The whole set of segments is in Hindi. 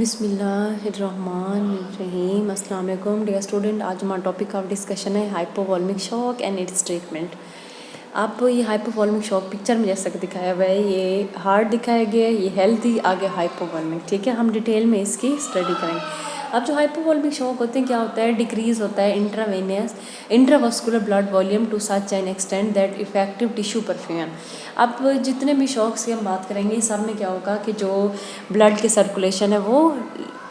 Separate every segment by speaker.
Speaker 1: बिस्मिल्लाहिर्रहमानिर्रहीम। अस्सलाम वालेकुम डियर स्टूडेंट। आज हमारा टॉपिक ऑफ डिस्कशन है हाइपोवॉल्मिक शॉक एंड इट्स ट्रीटमेंट। आप ये हाइपोवॉल्मिक शॉक पिक्चर में जैसा कि दिखाया हुआ है, ये हार्ट दिखाया गया है, ये हेल्थी, आगे हाइपोवॉल्मिक। ठीक है, हम डिटेल में इसकी स्टडी करेंगे। अब जो हाइपोवॉल्मिक शॉक होते हैं, क्या होता है, डिक्रीज होता है intravascular blood volume to such an extent that effective tissue perfusion. अब जितने भी शॉक्स की हम बात करेंगे, सब में क्या होगा कि जो ब्लड की सर्कुलेशन है वो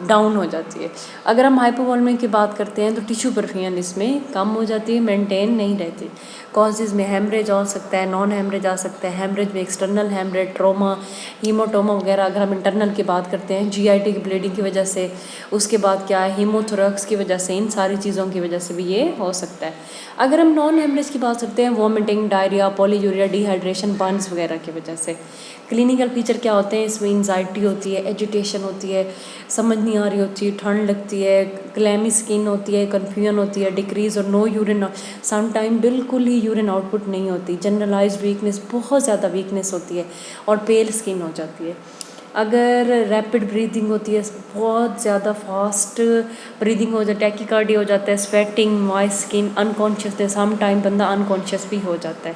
Speaker 1: डाउन हो जाती है। अगर हम हाइपोवॉल्मिक की बात करते हैं तो टिश्यू परफ्यूजन इसमें कम हो जाती है, मेंटेन नहीं रहती। कॉजेज़ में हेमरेज हो सकता है, नॉन हेमरेज आ सकता है। हेमरेज में एक्सटर्नल हेमरेज, ट्रोमा, हीमोटोमा वगैरह। अगर हम इंटरनल की बात करते हैं, जीआईटी की ब्लीडिंग की वजह से, उसके बाद क्या है, हीमोथोरैक्स की वजह से, इन सारी चीज़ों की वजह से भी ये हो सकता है। अगर हम नॉन हेमरेज की बात करते हैं, vomiting, diarrhoea, polyuria, dehydration, burns वगैरह की वजह से। क्लिनिकल फीचर क्या होते हैं इसमें, एंजाइटी होती है, एजिटेशन होती है, समझ नहीं आ रही होती है, ठंड लगती है, क्लैमी स्किन होती है, कन्फ्यूजन होती है, डिक्रीज और नो यूरिन, समटाइम बिल्कुल ही यूरिन आउटपुट नहीं होती, जनरलाइज्ड वीकनेस, बहुत ज़्यादा वीकनेस होती है और पेल स्किन हो जाती है। अगर रैपिड ब्रीदिंग होती है, बहुत ज़्यादा फास्ट ब्रीदिंग हो जाती है, टैकीकार्डिया हो जाता है, sweating, moist skin, unconsciousness, some time बंदा अनकॉन्शियस भी हो जाता है।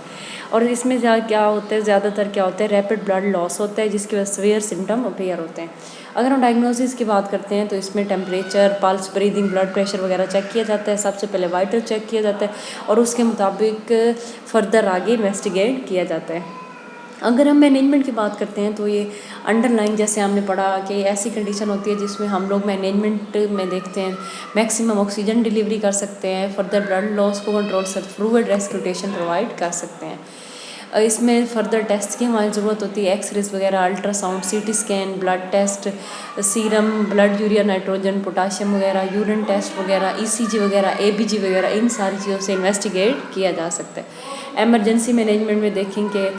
Speaker 1: और इसमें क्या होता है, ज़्यादातर क्या होता है, रैपिड ब्लड लॉस होता है, जिसकी वजह से सीवियर सिम्टम अपीयर होते हैं। अगर हम डायग्नोसिस की बात करते हैं तो इसमें temperature, pulse, breathing, blood pressure वगैरह चेक किया जाता है। सबसे पहले वाइटल चेक किया जाता है और उसके मुताबिक फर्दर आगे इन्वेस्टिगेट किया जाता है। अगर हम मैनेजमेंट की बात करते हैं तो ये अंडरलाइन, जैसे हमने पढ़ा कि ऐसी कंडीशन होती है जिसमें हम लोग मैनेजमेंट में देखते हैं मैक्सिमम ऑक्सीजन डिलीवरी कर सकते हैं, फर्दर ब्लड लॉस को कंट्रोल कर, फ्लूइड रेस्पिरेशन प्रोवाइड कर सकते हैं। इसमें फर्दर टेस्ट की हमारी ज़रूरत होती है, एक्सरेज वगैरह, ultrasound, CT scan, blood test, serum, blood urea nitrogen, potassium वगैरह, यूरिन टेस्ट वगैरह, ईसीजी वगैरह, एबीजी वगैरह, इन सारी चीज़ों से इन्वेस्टिगेट किया जा सकता है। एमरजेंसी मैनेजमेंट में देखेंगे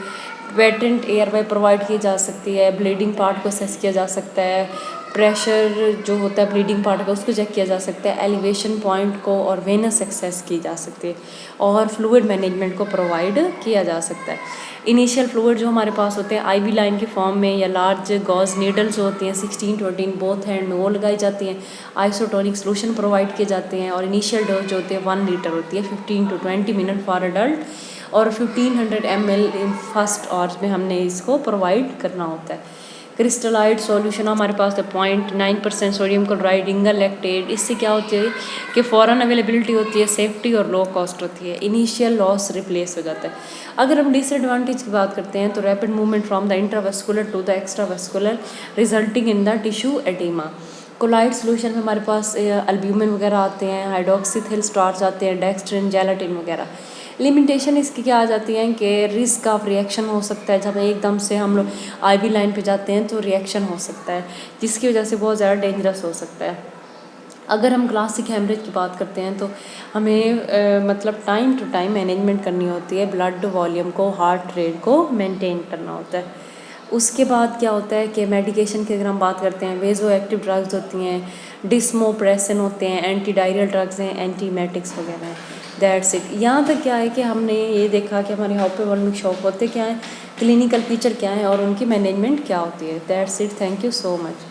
Speaker 1: वेटेंट एयरवे प्रोवाइड की जा सकती है, ब्लीडिंग पार्ट को असेस किया जा सकता है, प्रेशर जो होता है ब्लीडिंग पार्ट का उसको चेक किया जा सकता है, एलिवेशन पॉइंट को और वेनस एक्सेस की जा सकती है, और फ्लूइड मैनेजमेंट को प्रोवाइड किया जा सकता है। इनिशियल फ्लूइड जो हमारे पास होते हैं आईवी लाइन के फॉर्म में या लार्ज गॉज नीडल्स होती हैं 16-18 बोथ हैंड में, वो लगाई जाती हैं। आइसोटोनिक सोल्यूशन प्रोवाइड किए जाते हैं और इनिशियल डोज जो होती है 1 लीटर होती है, 15 to 20 मिनट फॉर एडल्ट और 1500 ml इन फर्स्ट आवर्स में हमने इसको प्रोवाइड करना होता है। क्रिस्टलाइड सॉल्यूशन हमारे पास है 0.9% सोडियम क्लोराइड, इंगल लैक्टेट। इससे क्या होती है कि फ़ौरन अवेलेबिलिटी होती है, सेफ्टी और लो कॉस्ट होती है, इनिशियल लॉस रिप्लेस हो जाता है। अगर हम डिसएडवांटेज की बात करते हैं तो rapid movement from the intravascular to the extravascular resulting in the tissue oedema. Colloid solution में हमारे पास अल्ब्यूमिन वगैरह आते हैं, हाइड्रोक्सीथिल स्टार्च आते हैं, डेक्स्ट्रिन, जेलाटिन वगैरह। लिमिटेशन इसकी क्या आ जाती है कि रिस्क ऑफ रिएक्शन हो सकता है, जब एकदम से हम लोग आईवी लाइन पे जाते हैं तो रिएक्शन हो सकता है, जिसकी वजह से बहुत ज़्यादा डेंजरस हो सकता है। अगर हम क्लासिक हेमरेज की बात करते हैं तो हमें मतलब टाइम टू टाइम मैनेजमेंट करनी होती है, ब्लड वॉल्यूम को, हार्ट रेट को मेंटेन करना होता है। उसके बाद क्या होता है कि मेडिकेशन की अगर हम बात करते हैं, वेजो एक्टिव ड्रग्स होती हैं, डिस्मोप्रेसन होते हैं, एंटी डायरियल ड्रग्स हैं, एंटीमेटिक्स वगैरह हैं। That's it. यहाँ तक क्या है कि हमने ये देखा कि हमारे हाइपोवॉल्मिक शॉक होते क्या हैं, क्लिनिकल फीचर क्या हैं और उनकी मैनेजमेंट क्या होती है। That's it. Thank you so much.